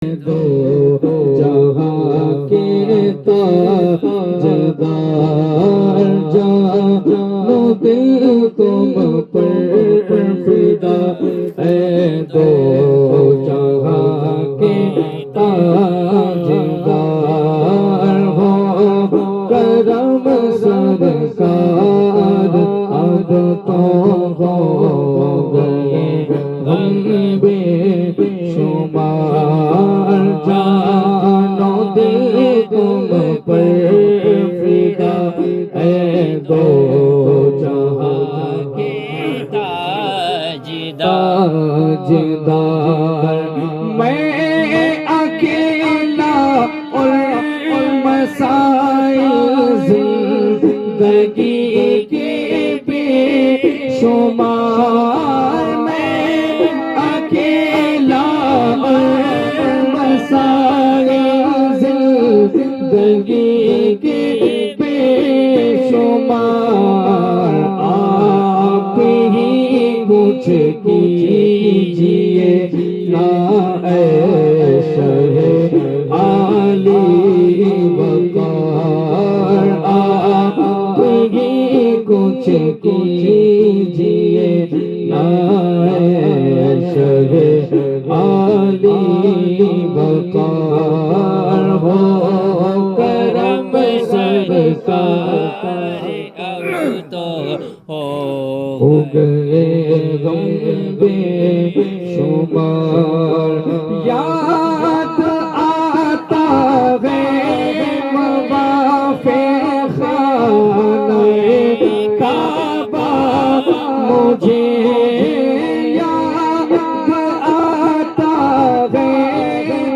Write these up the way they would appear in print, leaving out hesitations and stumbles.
دو جہاں کے تاجدار جانو دل تم پر فدا ہے، دو جہاں کے تاجدار ہو کرم سرکار، اب تو ہو گئے غم بے شمار، جانو دل تم پر فدا ہے، دو جہاں کے تاجدار۔ میں اکیلا اور مسائل زندگی کے بے شمار، میں اکیلا اور مسائل زندگی کے بے شمار، آپ ہی کچھ کیجئے نا اے شہ عالی وقار، آپ ہی کچھ کیجئے نا اے شہ عالی وقار، ہو کرم سرکار، اب تو ہو گئے غم بے شمار، یاد آتا ہے مواف خانہ کعبہ مجھے، یاد آتا ہے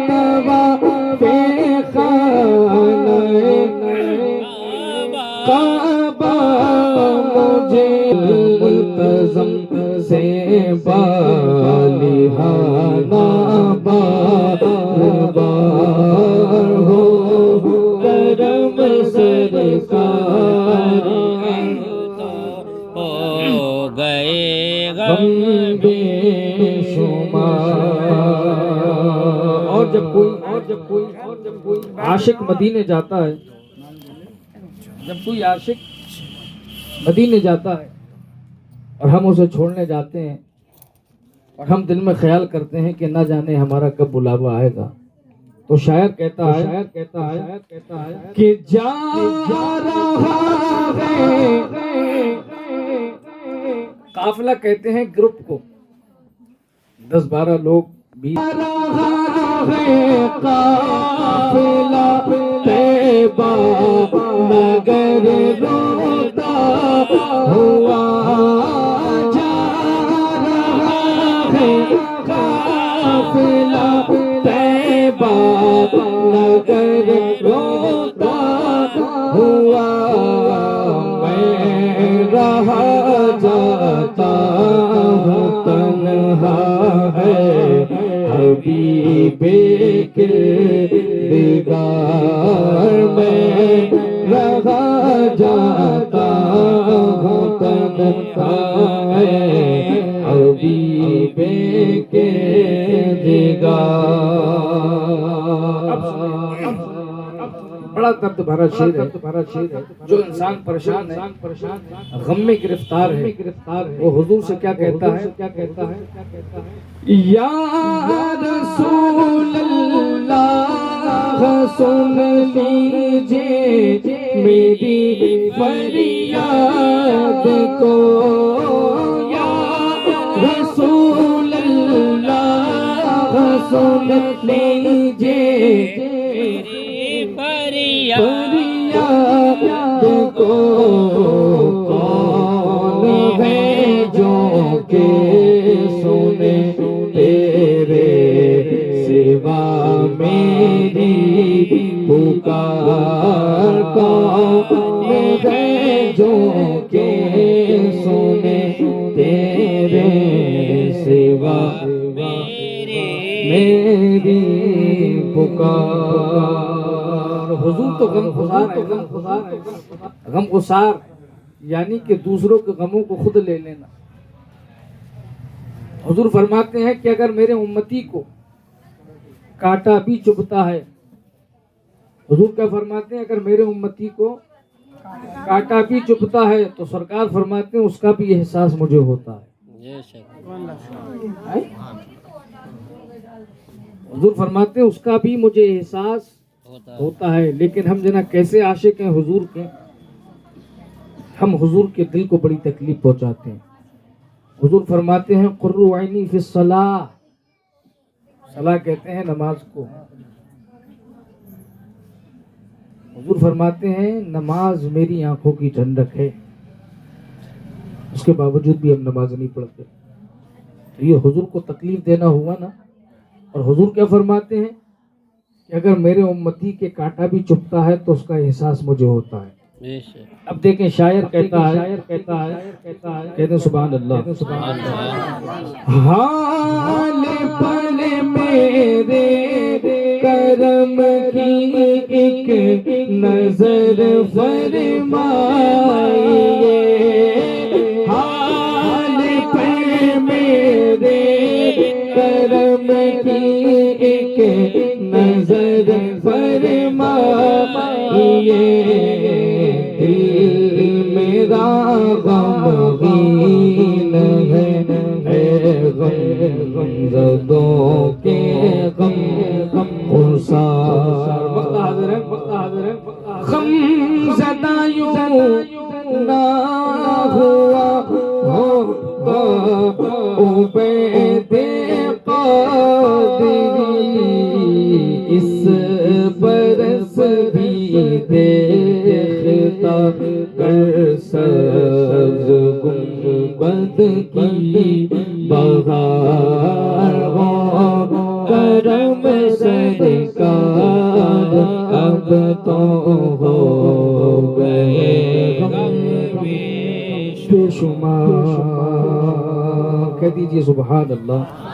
مواف خانہ کعبہ مجھے، ملتزم سے بالہانہ بار بار ہو کرم سرکار، ہو گئے غم بے شمار۔ اور جب کوئی عاشق مدینے جاتا ہے، جب کوئی عاشق مدینے جاتا ہے اور ہم اسے چھوڑنے جاتے ہیں، اور ہم دل میں خیال کرتے ہیں کہ نہ جانے ہمارا کب بلاوا آئے گا، تو شاعر کہتا ہے کہ جا رہا ہے، قافلہ کہتے ہیں گروپ کو، 10-12 لوگ بھی، جا رہا ہے قافلہ طیبہ مگر روتا ہوا، قافلہ طیبہ مگر روتا ہوا، میں رہا جاتا ہوں تنہا ہے حبیب کردگار، میں رہا جاتا ہوں تنہا ہے حبیب بڑا درد بھرا شعر ہے، جو انسان پریشان ہے، غم میں گرفتار ہے، وہ حضور سے کیا کہتا ہے، یا رسول اللہ سن لیجئے میری فریاد کو، یا رسول اللہ سن لیجئے میری فریاد کو، کون ہے جو کہ سنے تیرے سوا میری پکار، کون ہے جو کہ سنے تیرے سوا میری پکار۔ حضور تو غم گسار، یعنی کہ دوسروں کے غموں کو خود لے لینا۔ حضور فرماتے ہیں کہ اگر میرے امتی کو کانٹا بھی چبھتا ہے. حضور کیا فرماتے ہیں؟ اگر میرے امتی کو کانٹا بھی چبھتا ہے تو سرکار فرماتے ہیں اس کا بھی احساس مجھے ہوتا ہے. حضور فرماتے ہیں اس کا بھی مجھے احساس ہوتا ہے. لیکن ہم جنا کیسے عاشق ہیں حضور کے، ہم حضور کے دل کو بڑی تکلیف پہنچاتے ہیں. حضور فرماتے ہیں قروا عینی فی الصلاۃ، صلاۃ کہتے ہیں نماز کو. حضور فرماتے ہیں نماز میری آنکھوں کی ٹھنڈک ہے، اس کے باوجود بھی ہم نماز نہیں پڑھتے. تو یہ حضور کو تکلیف دینا ہوا نا. اور حضور کیا فرماتے ہیں کہ اگر میرے امتی کے کانٹا بھی چبھتا ہے تو اس کا احساس مجھے ہوتا ہے. اب دیکھیں شاعر کہتا ہے کہتے ہیں سبحان اللہ، حال پر میرے کرم کی ایک نظر فرمائیے، حال پر میرے کرم کی ایک نظر فرمائیے. دل میرا غمگین ہے، اے غم زدوں کے غم گسار. غم زدہ یوں نہ ہوا ہوتا عبید قادری، اس برس بھی دیکھتا کر سبز گنبد کی بہار. کرم سرکار اب تو ہو گئے غم بے شمار. کہہ دیجئے سبحان اللہ.